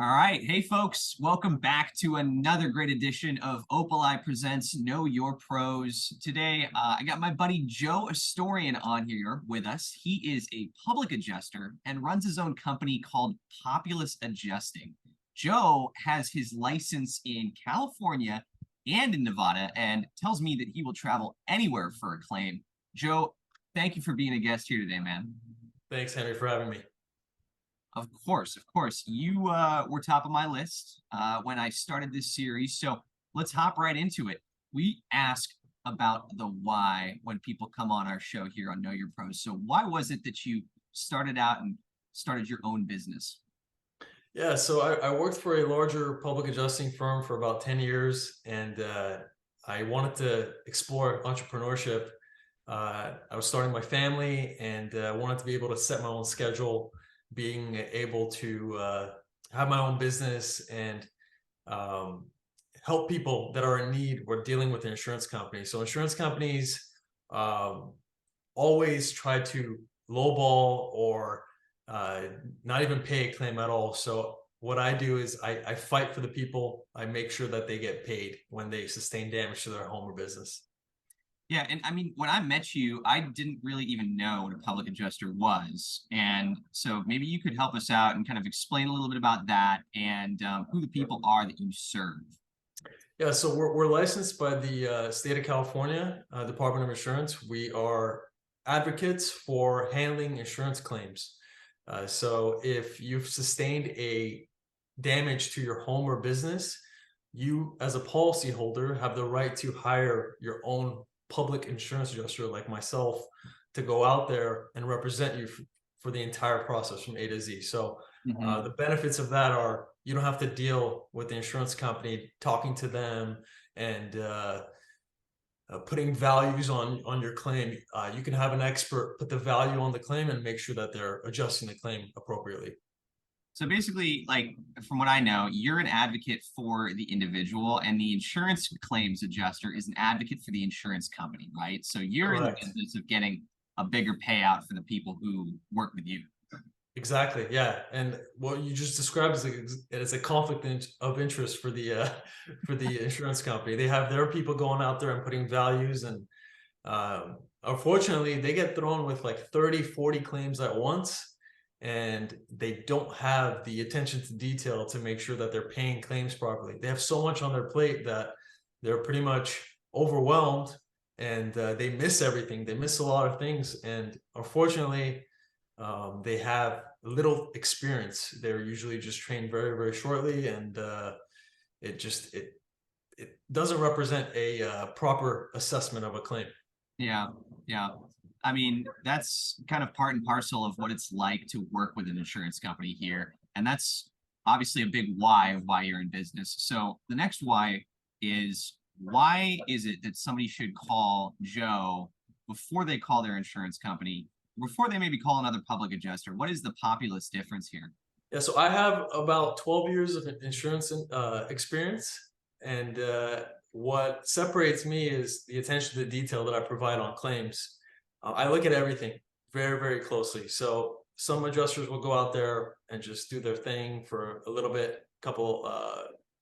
All right. Hey, folks. Welcome back to another great edition of Opali Presents Know Your Pros. Today, I got my buddy Joe Astorian on here with us. He is a public adjuster and runs his own company called Populous Adjusting. Joe has his license in California and in Nevada and tells me that he will travel anywhere for a claim. Joe, thank you for being a guest here today, man. Thanks, Henry, for having me. Of course, of course. You were top of my list when I started this series. So let's hop right into it. We ask about the why when people come on our show here on Know Your Pros. So why was it that you started out and started your own business? Yeah, so I worked for a larger public adjusting firm for about 10 years, and I wanted to explore entrepreneurship. I was starting my family, and wanted to be able to set my own schedule, being able to have my own business and um, help people that are in need or dealing with an insurance company. So insurance companies um, always try to lowball or not even pay a claim at all. So what I do is I fight for the people. I make sure that they get paid when they sustain damage to their home or business. Yeah, and I mean, when I met you, I didn't really even know what a public adjuster was. And so maybe you could help us out and kind of explain a little bit about that and who the people are that you serve. Yeah, so we're licensed by the state of California, Department of Insurance. We are advocates for handling insurance claims. So if you've sustained a damage to your home or business, you as a policyholder have the right to hire your own public insurance adjuster like myself to go out there and represent you for the entire process from A to Z. So Mhm. the benefits of that are you don't have to deal with the insurance company, talking to them and putting values on your claim. You can have an expert put the value on the claim and make sure that they're adjusting the claim appropriately. So basically, like from what I know, you're an advocate for the individual, and the insurance claims adjuster is an advocate for the insurance company, right? So you're in the Correct. business of getting a bigger payout for the people who work with you. Exactly. Yeah. And what you just described is a conflict of interest for the for the insurance company. They have their people going out there and putting values, and unfortunately they get thrown with like 30, 40 claims at once, and they don't have the attention to detail to make sure that they're paying claims properly. They have so much on their plate that they're pretty much overwhelmed, and they miss everything. They miss a lot of things, and unfortunately they have little experience. They're usually just trained very, very shortly, and it just it doesn't represent a proper assessment of a claim. Yeah, yeah. I mean, that's kind of part and parcel of what it's like to work with an insurance company here. And that's obviously a big why of why you're in business. So the next why is it that somebody should call Joe before they call their insurance company, before they maybe call another public adjuster? What is the populous difference here? Yeah, so I have about 12 years of insurance experience, and what separates me is the attention to detail that I provide on claims. I look at everything very, very closely. So some adjusters will go out there and just do their thing for a little bit, couple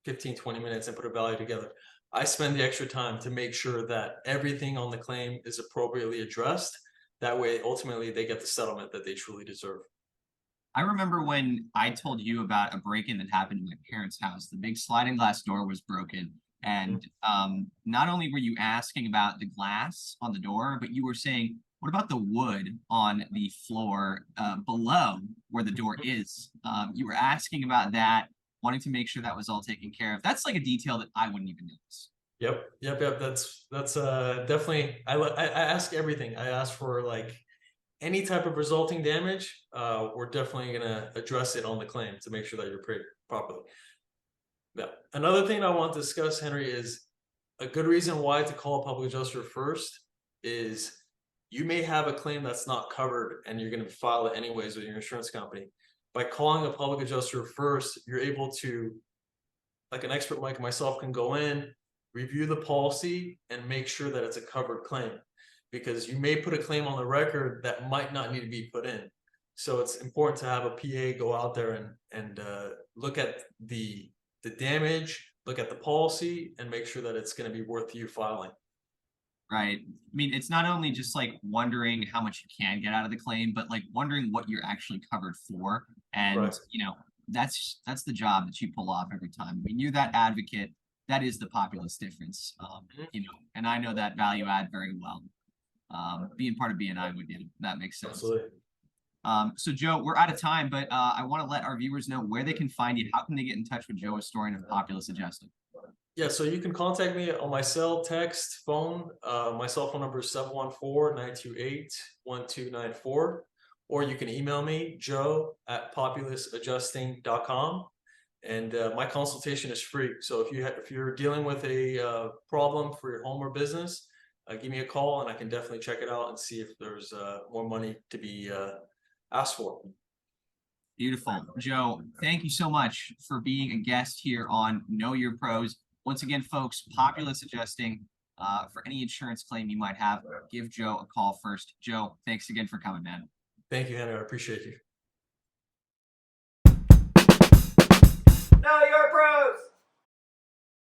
15, 20 minutes and put a value together. I spend the extra time to make sure that everything on the claim is appropriately addressed. That way, ultimately, they get the settlement that they truly deserve. I remember when I told you about a break-in that happened in my parents' house. The big sliding glass door was broken, and not only were you asking about the glass on the door, but you were saying, "What about the wood on the floor below where the door is?" You were asking about that, wanting to make sure that was all taken care of. That's like a detail that I wouldn't even notice. Yep. That's definitely. I ask everything. I ask for like any type of resulting damage. We're definitely gonna address it on the claim to make sure that you're paid properly. Now, another thing I want to discuss, Henry, is a good reason why to call a public adjuster first is you may have a claim that's not covered and you're going to file it anyways with your insurance company. By calling a public adjuster first, you're able to, like an expert like myself, can go in, review the policy, and make sure that it's a covered claim. Because you may put a claim on the record that might not need to be put in. So it's important to have a PA go out there and look at the damage, look at the policy, and make sure that it's going to be worth you filing. Right. I mean, it's not only just like wondering how much you can get out of the claim, but like wondering what you're actually covered for. And, Right. that's the job that you pull off every time. I mean, you're that advocate. That is the Populous difference. And I know that value add very well. Being part of BNI with you, that makes sense. Absolutely. So Joe, we're out of time, but I want to let our viewers know where they can find you. How can they get in touch with Joe Astorian of Populous Adjusting? Yeah, so you can contact me on my cell, text, phone. My cell phone number is 714-928-1294. Or you can email me, joe@populusadjusting.com. And my consultation is free. So if you're dealing with a problem for your home or business, give me a call and I can definitely check it out and see if there's more money to be asked for. Beautiful. Joe, thank you so much for being a guest here on Know Your Pros. Once again, folks, Populous Adjusting. For any insurance claim you might have, give Joe a call first. Joe, thanks again for coming, man. Thank you, Henry. I appreciate you. Know your pros.